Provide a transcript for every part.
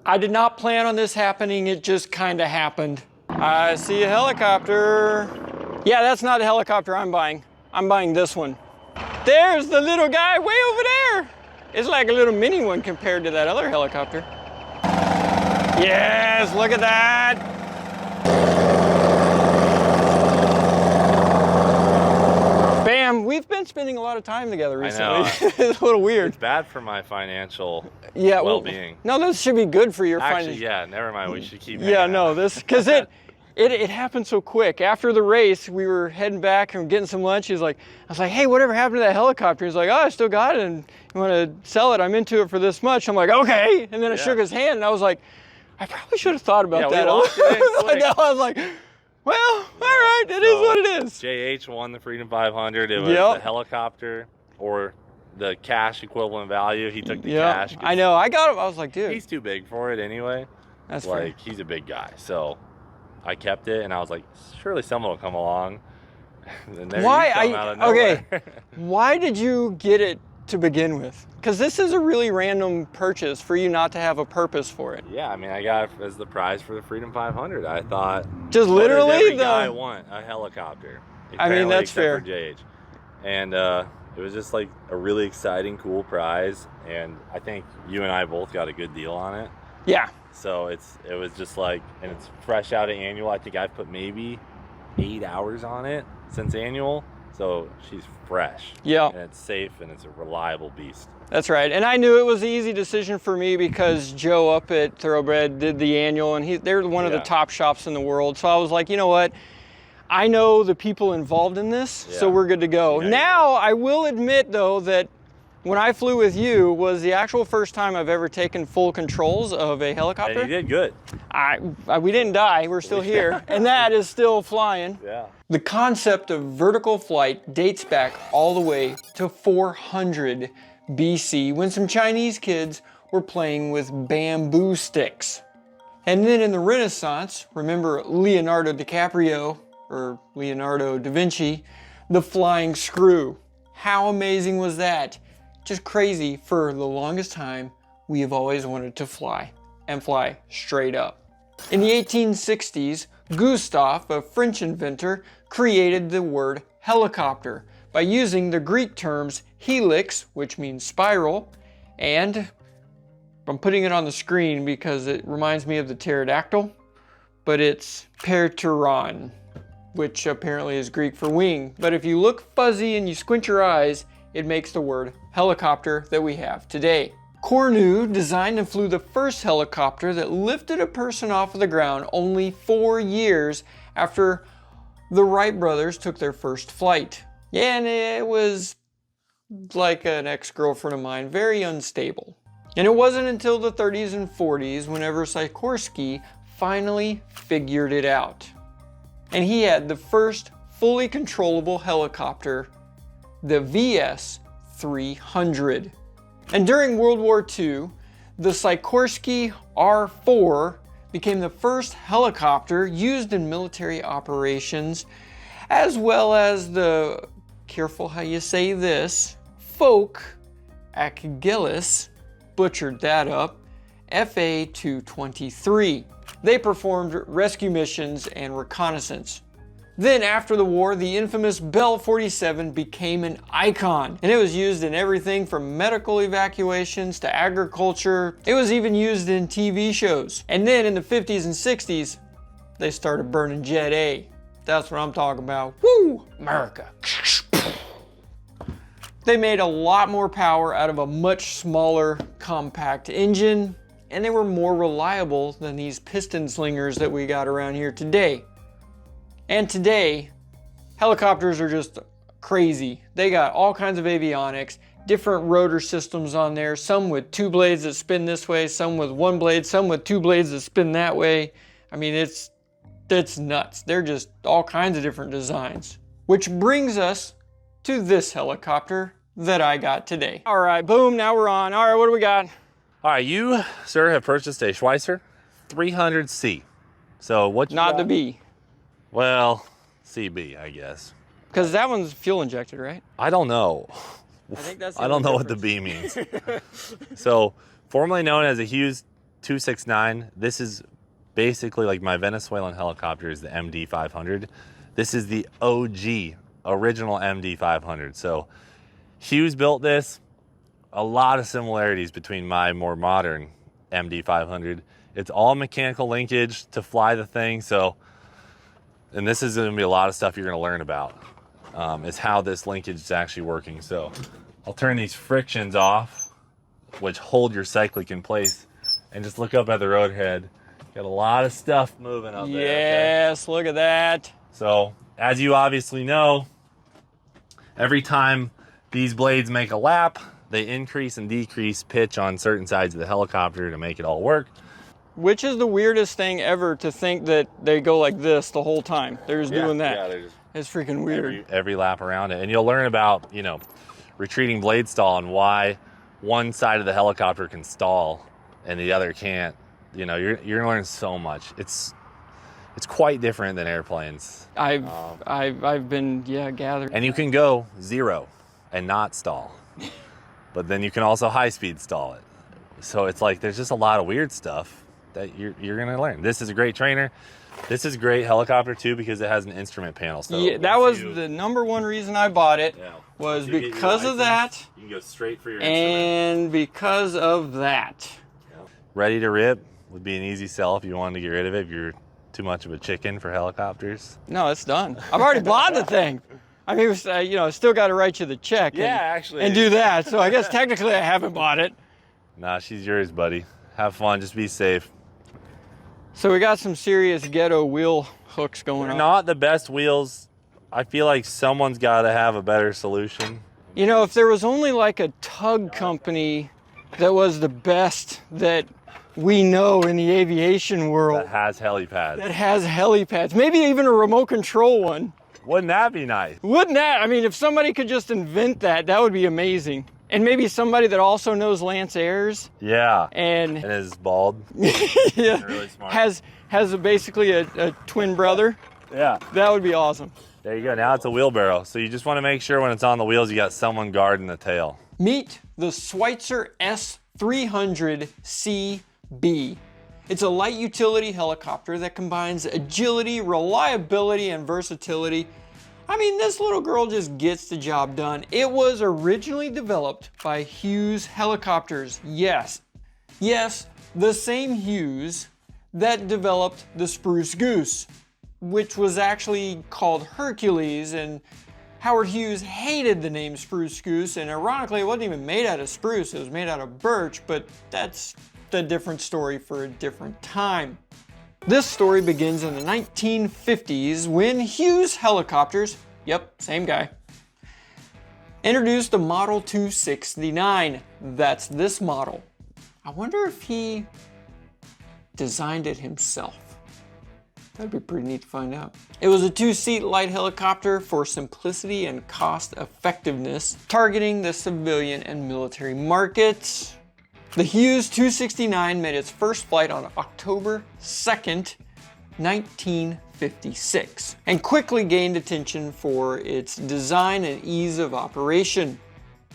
I did not plan on this happening, it just kind of happened. I see a helicopter. Yeah, that's not the helicopter I'm buying. I'm buying this one. There's the little guy way over there. It's like a little mini one compared to that other helicopter. Yes, look at that. Bam, we've been spending a lot of time together recently. It's a little weird. It's bad for my financial well-being. No, this should be good for your financial. Actually, yeah, never mind. We should keep because it happened so quick. After the race, we were heading back and getting some lunch. I was like, hey, whatever happened to that helicopter? He's like, oh, I still got it, and you want to sell it? I'm into it for this much. I'm like, okay. And then I shook his hand, and I was like, I probably should have thought about that. I was like, well, all right, it is what it is. JH won the Freedom 500. It was the helicopter or the cash equivalent value. He took the cash. I know. I got him. I was like, dude. He's too big for it anyway. That's like, he's a big guy. So I kept it, and I was like, surely someone will come along. And there Why? you come out of nowhere. Okay. Why did you get it to begin with? Because this is a really random purchase for you not to have a purpose for it. Yeah, I mean, I got it as the prize for the Freedom 500. I thought, just literally every guy want a helicopter. I mean, that's fair. For JH. And it was just like a really exciting, cool prize. And I think you and I both got a good deal on it. Yeah. So it was just like, and it's fresh out of annual. I think I've put maybe 8 hours on it since annual. So she's fresh. Yeah. And it's safe and it's a reliable beast. That's right. And I knew it was an easy decision for me because Joe up at Thoroughbred did the annual, and they're one of the top shops in the world. So I was like, you know what? I know the people involved in this, so we're good to go. Now, I will admit, though, that when I flew with you was the actual first time I've ever taken full controls of a helicopter. And you did good. We didn't die. We're still here. And that is still flying. Yeah. The concept of vertical flight dates back all the way to 400 BC when some Chinese kids were playing with bamboo sticks. And then in the Renaissance, remember Leonardo DiCaprio, or Leonardo da Vinci, the flying screw. How amazing was that? Just crazy. For the longest time, we have always wanted to fly, and fly straight up. In the 1860s, Gustave, a French inventor, created the word helicopter by using the Greek terms helix, which means spiral, and I'm putting it on the screen because it reminds me of the pterodactyl, but it's perteron, which apparently is Greek for wing. But if you look fuzzy and you squint your eyes, it makes the word helicopter that we have today. Cornu designed and flew the first helicopter that lifted a person off of the ground only 4 years after the Wright brothers took their first flight. Yeah, and it was like an ex-girlfriend of mine, very unstable. And it wasn't until the 30s and 40s whenever Sikorsky finally figured it out. And he had the first fully controllable helicopter, the VS-300. And during World War II, the Sikorsky R-4 became the first helicopter used in military operations, as well as the, careful how you say this, Foch Achilles, butchered that up, FA-223. They performed rescue missions and reconnaissance. Then after the war, the infamous Bell 47 became an icon, and it was used in everything from medical evacuations to agriculture. It was even used in TV shows. And then in the 50s and 60s, they started burning Jet A. That's what I'm talking about. Woo! America. They made a lot more power out of a much smaller, compact engine, and they were more reliable than these piston slingers that we got around here today. And today, helicopters are just crazy. They got all kinds of avionics, different rotor systems on there, some with 2 blades that spin this way, some with 1 blade, some with 2 blades that spin that way. I mean, it's nuts. They're just all kinds of different designs. Which brings us to this helicopter that I got today. All right, boom, now we're on. All right, what do we got? All right, you, sir, have purchased a Schweizer 300C. So what you Not got? the B. Well, CB, I guess. Because that one's fuel injected, right? I don't know. I think that's I don't know what the B means. So, formerly known as a Hughes 269. This is basically like my Venezuelan helicopter is the MD-500. This is the OG, original MD-500. So Hughes built this. A lot of similarities between my more modern MD-500. It's all mechanical linkage to fly the thing. So, and this is going to be a lot of stuff you're going to learn about, is how this linkage is actually working. So I'll turn these frictions off, which hold your cyclic in place, and just look up at the road head. Got a lot of stuff moving up there. Yes, okay? Look at that. So, as you obviously know, every time these blades make a lap, they increase and decrease pitch on certain sides of the helicopter to make it all work. Which is the weirdest thing ever, to think that they go like this the whole time. They're just doing that. Yeah, they're just it's freaking weird. Every lap around it. And you'll learn about, you know, retreating blade stall and why one side of the helicopter can stall and the other can't. You know, you're gonna learn so much. It's quite different than airplanes. I've been gathering. And you can go 0 and not stall, but then you can also high speed stall it. So it's like there's just a lot of weird stuff that you're gonna learn. This is a great trainer. This is a great helicopter too because it has an instrument panel. So yeah, that was the #1 reason I bought it. Yeah. Was because of that. You can go straight for your instrument. And because of that. Ready to rip would be an easy sell if you wanted to get rid of it. If you're too much of a chicken for helicopters. No, it's done. I've already bought the thing. I mean, you know, still got to write you the check. And do that. So I guess technically I haven't bought it. Nah, she's yours, buddy. Have fun. Just be safe. So we got some serious ghetto wheel hooks going on. Not the best wheels. I feel like someone's got to have a better solution. You know, if there was only like a tug company that was the best that we know in the aviation world. That has helipads. That has helipads. Maybe even a remote control one. Wouldn't that be nice? Wouldn't that? I mean, if somebody could just invent that, that would be amazing. And maybe somebody that also knows Lance Ayres. Yeah. And is bald. Yeah. And really smart. Has basically a twin brother. Yeah. That would be awesome. There you go. Now it's a wheelbarrow. So you just want to make sure when it's on the wheels, you got someone guarding the tail. Meet the Schweizer S300CB. It's a light utility helicopter that combines agility, reliability, and versatility. I mean, this little girl just gets the job done. It was originally developed by Hughes Helicopters. Yes, the same Hughes that developed the Spruce Goose, which was actually called Hercules, and Howard Hughes hated the name Spruce Goose, and ironically, it wasn't even made out of spruce, it was made out of birch, but that's a different story for a different time. This story begins in the 1950s when Hughes Helicopters, yep, same guy, introduced the Model 269. That's this model. I wonder if he designed it himself. That'd be pretty neat to find out. It was a 2-seat light helicopter for simplicity and cost effectiveness, targeting the civilian and military markets. The Hughes 269 made its first flight on October 2nd, 1956, and quickly gained attention for its design and ease of operation.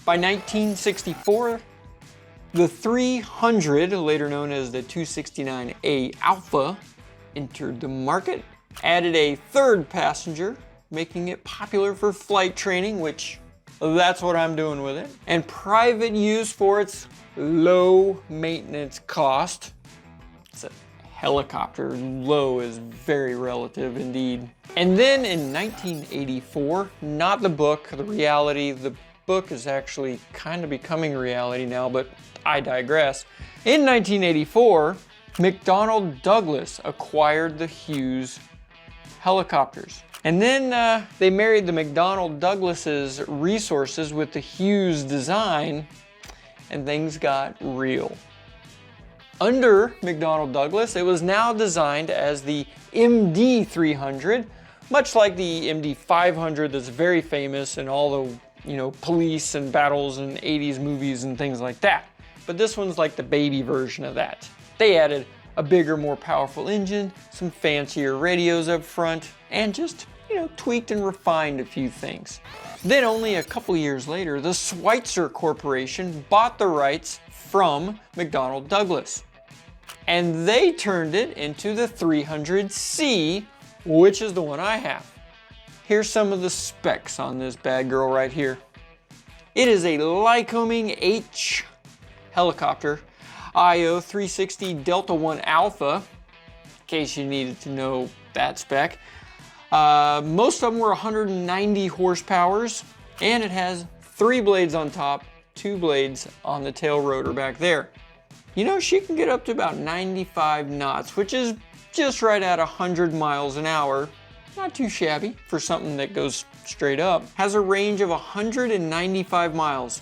By 1964, the 300, later known as the 269A Alpha, entered the market, added a third passenger, making it popular for flight training, which that's what I'm doing with it, and private use for its low maintenance cost. It's a helicopter, low is very relative indeed. And then in 1984, not the book, the reality, the book is actually kind of becoming reality now, but I digress. In 1984, McDonnell Douglas acquired the Hughes helicopters. And then they married the McDonnell Douglas's resources with the Hughes design, and things got real. Under McDonnell Douglas, it was now designed as the MD-300, much like the MD-500 that's very famous in all the, police and battles and 80s movies and things like that. But this one's like the baby version of that. They added a bigger, more powerful engine, some fancier radios up front, and just, tweaked and refined a few things. Then only a couple years later, the Schweizer Corporation bought the rights from McDonnell Douglas. and they turned it into the 300C, which is the one I have. Here's some of the specs on this bad girl right here. It is a Lycoming H helicopter, IO 360 Delta 1 Alpha, in case you needed to know that spec. Most of them were 190 horsepowers, and it has 3 blades on top, 2 blades on the tail rotor back there. You know, she can get up to about 95 knots, which is just right at 100 miles an hour. Not too shabby for something that goes straight up. Has a range of 195 miles.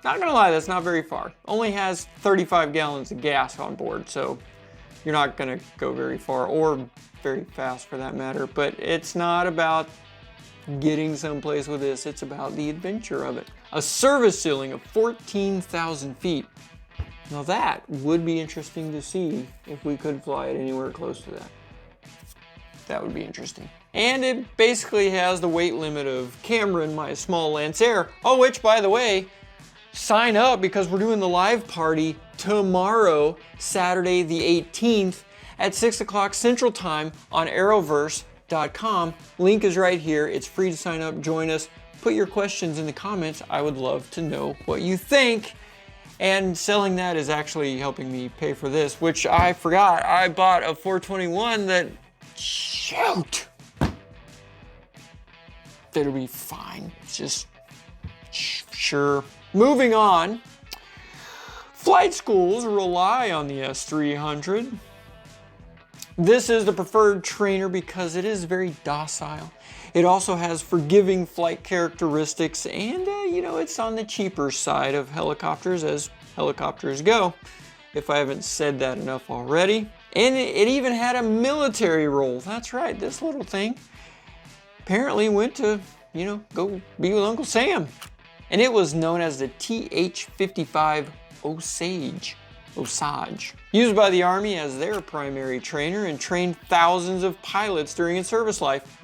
Not gonna lie, that's not very far. Only has 35 gallons of gas on board, so you're not gonna go very far, or very fast for that matter. But it's not about getting someplace with this, it's about the adventure of it. A service ceiling of 14,000 feet. Now that would be interesting to see if we could fly it anywhere close to that. That would be interesting. And it basically has the weight limit of Cameron, my small Lancer. Oh, which, by the way, sign up because we're doing the live party tomorrow, Saturday the 18th at 6 o'clock Central Time on Arrowverse.com. Link is right here. It's free to sign up. Join us. Put your questions in the comments. I would love to know what you think. And selling that is actually helping me pay for this, which I forgot. I bought a 421 that, shoot, it'll be fine. It's just, sure. Moving on, flight schools rely on the S300. This is the preferred trainer because it is very docile. It also has forgiving flight characteristics, and you know, it's on the cheaper side of helicopters as helicopters go, if I haven't said that enough already. And it even had a military role. That's right, this little thing apparently went to, you know, go be with Uncle Sam. And it was known as the TH-55 Osage, used by the Army as their primary trainer and trained thousands of pilots during its service life.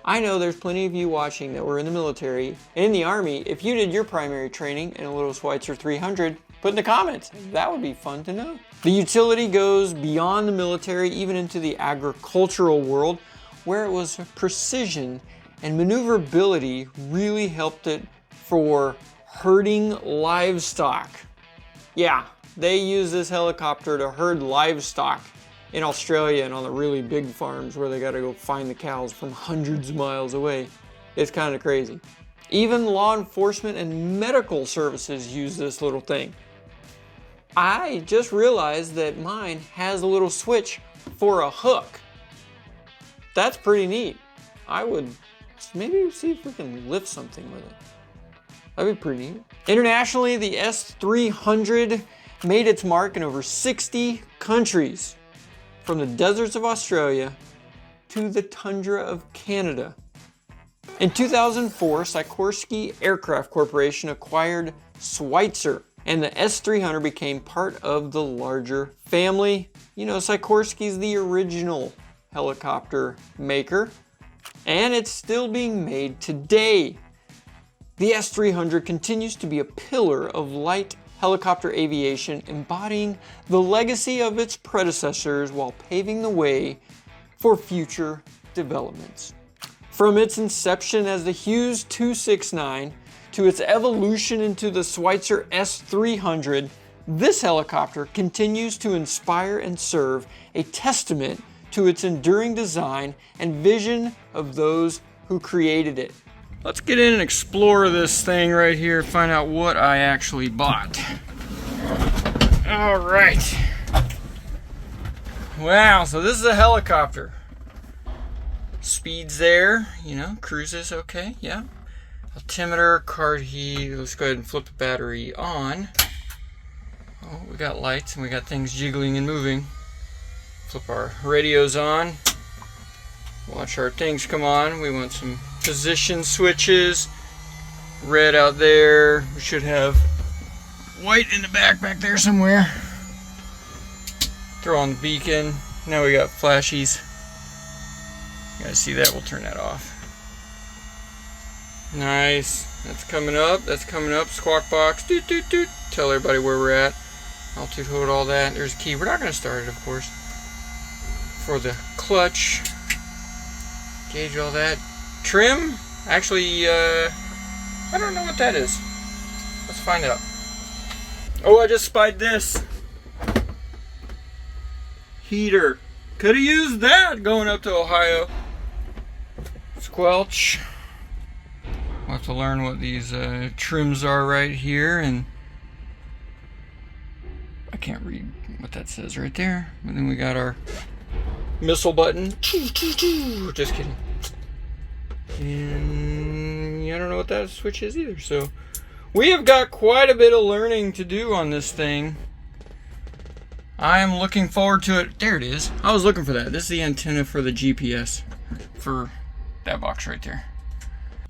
I know there's plenty of you watching that were in the military and in the Army. If you did your primary training in a little Schweizer 300, put in the comments. That would be fun to know. The utility goes beyond the military, even into the agricultural world, where it was precision and maneuverability really helped it for herding livestock. Yeah, they use this helicopter to herd livestock in Australia and on the really big farms where they gotta go find the cows from hundreds of miles away. It's kind of crazy. Even law enforcement and medical services use this little thing. I just realized that mine has a little switch for a hook. That's pretty neat. I would maybe see if we can lift something with it. That'd be pretty neat. Internationally, the S300 made its mark in over 60 countries, from the deserts of Australia to the tundra of Canada. In 2004, Sikorsky Aircraft Corporation acquired Schweizer, and the S300 became part of the larger family. You know, Sikorsky's the original helicopter maker, and it's still being made today. The S300 continues to be a pillar of light helicopter aviation, embodying the legacy of its predecessors while paving the way for future developments. From its inception as the Hughes 269 to its evolution into the Schweizer S300, this helicopter continues to inspire and serve, a testament to its enduring design and vision of those who created it. Let's get in and explore this thing right here, find out what I actually bought. All right. Wow, so this is a helicopter. Speed's there, you know, cruises okay, yeah. Altimeter, card heat, let's go ahead and flip the battery on. Oh, we got lights and we got things jiggling and moving. Flip our radios on. Watch our things come on. We want some position switches. Red out there. We should have white in the back there somewhere. Throw on the beacon. Now we got flashies. You guys see that? We'll turn that off. Nice. That's coming up. That's coming up. Squawk box. Doot, doot, doot. Tell everybody where we're at. altitude hold, all that. There's a key. We're not going to start it, of course. For the clutch, gauge, all that. Trim, actually, I don't know what that is. Let's find out. Oh, I just spied this. Heater. Could have used that going up to Ohio. Squelch. We'll have to learn what these trims are right here, and I can't read what that says right there. And then we got our missile button. Just kidding. And I don't know what that switch is either. So we have got quite a bit of learning to do on this thing. I am looking forward to it. There it is. I was looking for that. This is the antenna for the GPS for that box right there.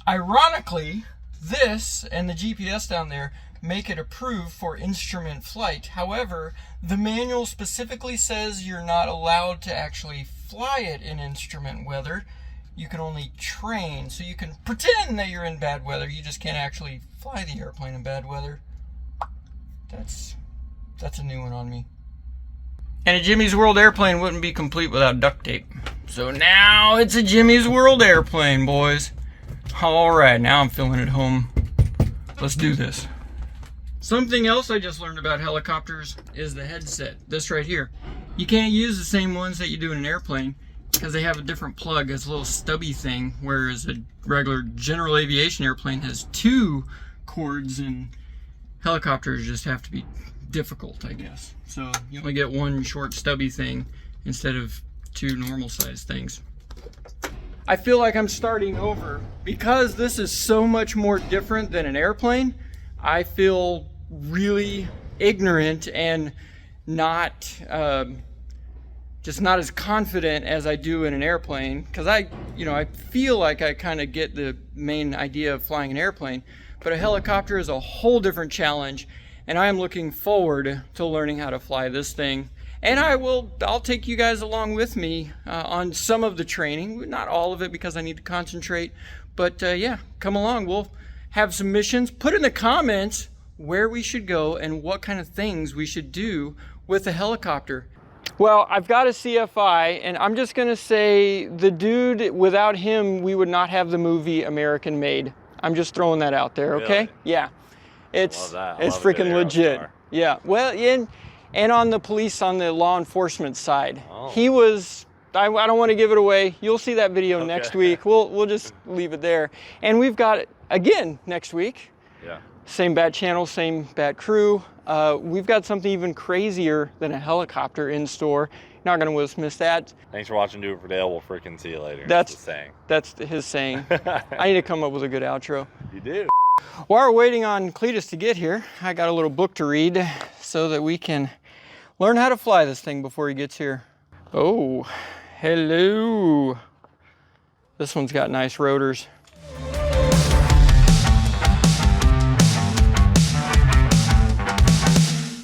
Ironically, this and the GPS down there make it approved for instrument flight. However, the manual specifically says you're not allowed to actually fly it in instrument weather. You can only train, so you can pretend that you're in bad weather. You just can't actually fly the airplane in bad weather. That's a new one on me. And a Jimmy's World airplane wouldn't be complete without duct tape. So now it's a Jimmy's World airplane, boys. Alright, now I'm feeling at home. Let's do this. Something else I just learned about helicopters is the headset. This right here. You can't use the same ones that you do in an airplane because they have a different plug. It's a little stubby thing, whereas a regular general aviation airplane has 2 cords, and helicopters just have to be difficult, I guess. So you only get 1 short stubby thing instead of 2 normal sized things. I feel like I'm starting over because this is so much more different than an airplane. I feel really ignorant and not just not as confident as I do in an airplane, because I feel like I kind of get the main idea of flying an airplane, but a helicopter is a whole different challenge, and I am looking forward to learning how to fly this thing. And I'll take you guys along with me on some of the training, not all of it because I need to concentrate, but yeah, come along. We'll have some missions. Put in the comments where we should go and what kind of things we should do with a helicopter. Well, I've got a CFI, and I'm just gonna say the dude, without him, we would not have the movie American Made. I'm just throwing that out there, okay? Really? Yeah, it's freaking legit. Yeah, well, and on the police, on the law enforcement side, he was, I don't want to give it away. You'll see that video next week. We'll just leave it there. And we've got it again next week. Yeah. Same bad channel, same bad crew. We've got something even crazier than a helicopter in store. Not gonna miss that. Thanks for watching Do It for Dale. We'll freaking see you later. That's the saying. That's his saying. I need to come up with a good outro. You do. While we're waiting on Cletus to get here, I got a little book to read so that we can learn how to fly this thing before he gets here. Oh, hello. This one's got nice rotors.